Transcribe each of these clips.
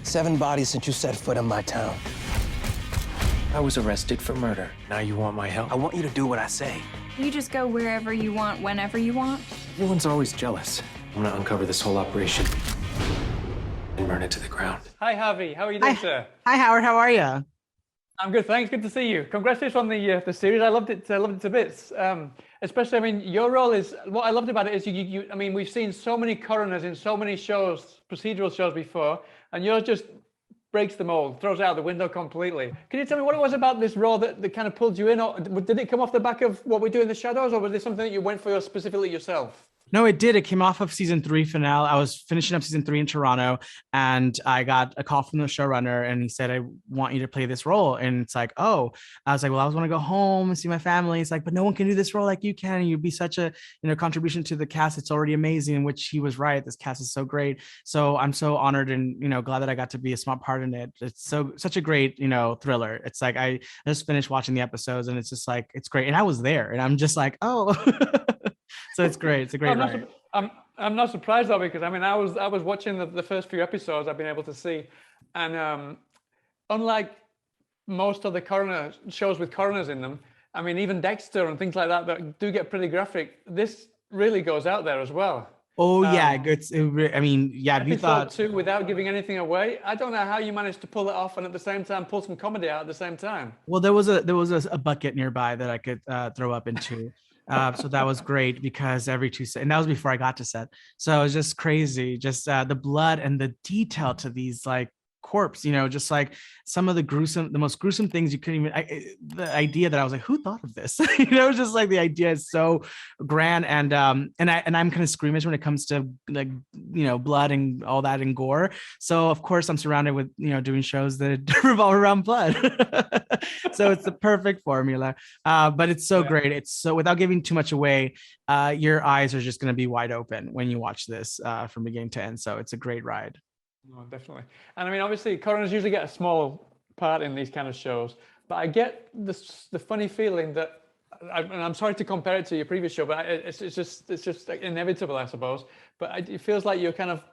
7 bodies since you set foot in my town. I was arrested for murder. Now you want my help? I want you to do what I say. You just go wherever you want, whenever you want. Everyone's always jealous. I'm gonna uncover this whole operation and burn it to the ground. Hi, Harvey. How are you doing, sir? Hi, Howard. How are you? I'm good, thanks. Good to see you. Congratulations on the series. I loved it. Loved it to bits. Especially, I mean, your role is what I loved about it is you. I mean, we've seen so many coroners in so many shows, procedural shows before, and yours just breaks the mold, throws it out the window completely. Can you tell me what it was about this role that kind of pulled you in, or did it come off the back of what we do in the shadows, or was this something that you went for specifically yourself? No, it did. It came off of season 3 finale. I was finishing up season 3 in Toronto, and I got a call from the showrunner, and he said, "I want you to play this role." And it's like, oh, I was like, well, I was want to go home and see my family. It's like, but no one can do this role like you can. You'd be such a contribution to the cast. It's already amazing. Which he was right. This cast is so great. So I'm so honored and glad that I got to be a small part in it. It's such a great thriller. It's like I just finished watching the episodes, and it's just like it's great. And I was there, and I'm just like, oh. So it's great. It's a great ride. I'm not surprised though, because I mean I was watching the first few episodes I've been able to see, and unlike most of the coroner shows with coroners in them, I mean even Dexter and things like that do get pretty graphic. This really goes out there as well. Oh yeah, I mean, yeah. If you thought 2, without giving anything away, I don't know how you managed to pull it off and at the same time pull some comedy out at the same time. Well, there was a bucket nearby that I could throw up into. So that was great because every 2 and that was before I got to set. So it was just crazy, just the blood and the detail to these like corpse, just like some of the most gruesome things you couldn't even, the idea that I was like, who thought of this? It was just like the idea is so grand. And I'm kind of squeamish when it comes to like, blood and all that and gore. So of course I'm surrounded with, doing shows that revolve around blood. So it's the perfect formula. But it's so great. It's so, without giving too much away, your eyes are just going to be wide open when you watch this from beginning to end. So it's a great ride. No, definitely. And I mean, obviously, coroners usually get a small part in these kind of shows, but I get the funny feeling that, and I'm sorry to compare it to your previous show, but it's just like inevitable, I suppose. But it feels like you're kind of,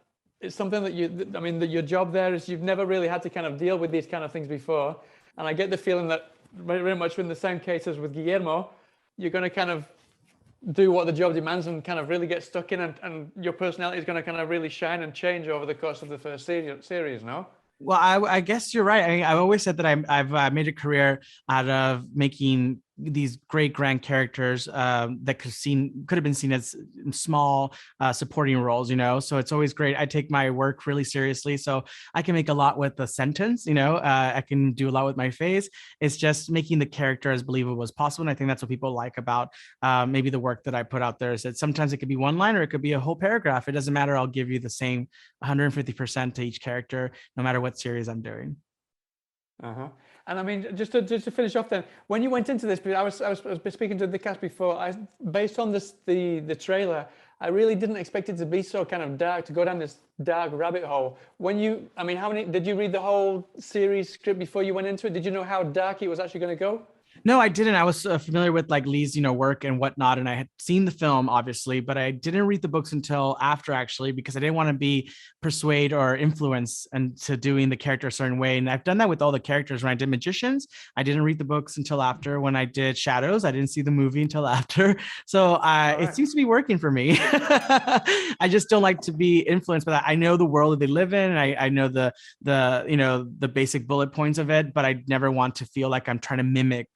it's something that that your job there is you've never really had to kind of deal with these kind of things before. And I get the feeling that very much in the same case as with Guillermo, you're going to kind of do what the job demands and kind of really get stuck in, and your personality is going to kind of really shine and change over the course of the first series, no? Well, I guess you're right. I mean, I've always said that I've made a career out of making these great grand characters that could have been seen as small supporting roles, so it's always great. I take my work really seriously, so I can make a lot with a sentence, I can do a lot with my face. It's just making the character as believable as possible, and I think that's what people like about maybe the work that I put out there, is that sometimes it could be one line or it could be a whole paragraph. It doesn't matter. I'll give you the same 150% to each character, no matter what series I'm doing. And I mean, just to finish off then, when you went into this, I was speaking to the cast before, based on the trailer, I really didn't expect it to be so kind of dark, to go down this dark rabbit hole. Did you read the whole series script before you went into it? Did you know how dark it was actually going to go? No, I didn't. I was familiar with like Lee's, work and whatnot, and I had seen the film obviously, but I didn't read the books until after, actually, because I didn't want to be persuade or influence into doing the character a certain way. And I've done that with all the characters. When I did Magicians, I didn't read the books until after. When I did Shadows, I didn't see the movie until after. So it seems to be working for me. I just don't like to be influenced by that. I know the world that they live in, and I know the basic bullet points of it, but I never want to feel like I'm trying to mimic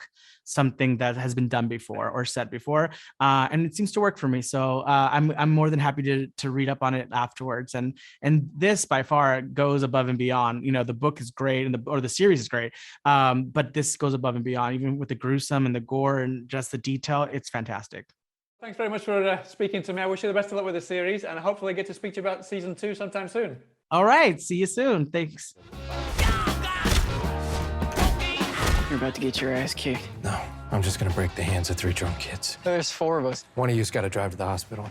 something that has been done before or said before, and it seems to work for me. So I'm more than happy to read up on it afterwards. And this by far goes above and beyond. The book is great, and the series is great, but this goes above and beyond, even with the gruesome and the gore and just the detail. It's fantastic. Thanks very much for speaking to me. I wish you the best of luck with the series, and hopefully I get to speak to you about season 2 sometime soon. All right, see you soon. Thanks. You're about to get your ass kicked. No, I'm just gonna break the hands of 3 drunk kids. There's 4 of us. One of you's gotta drive to the hospital.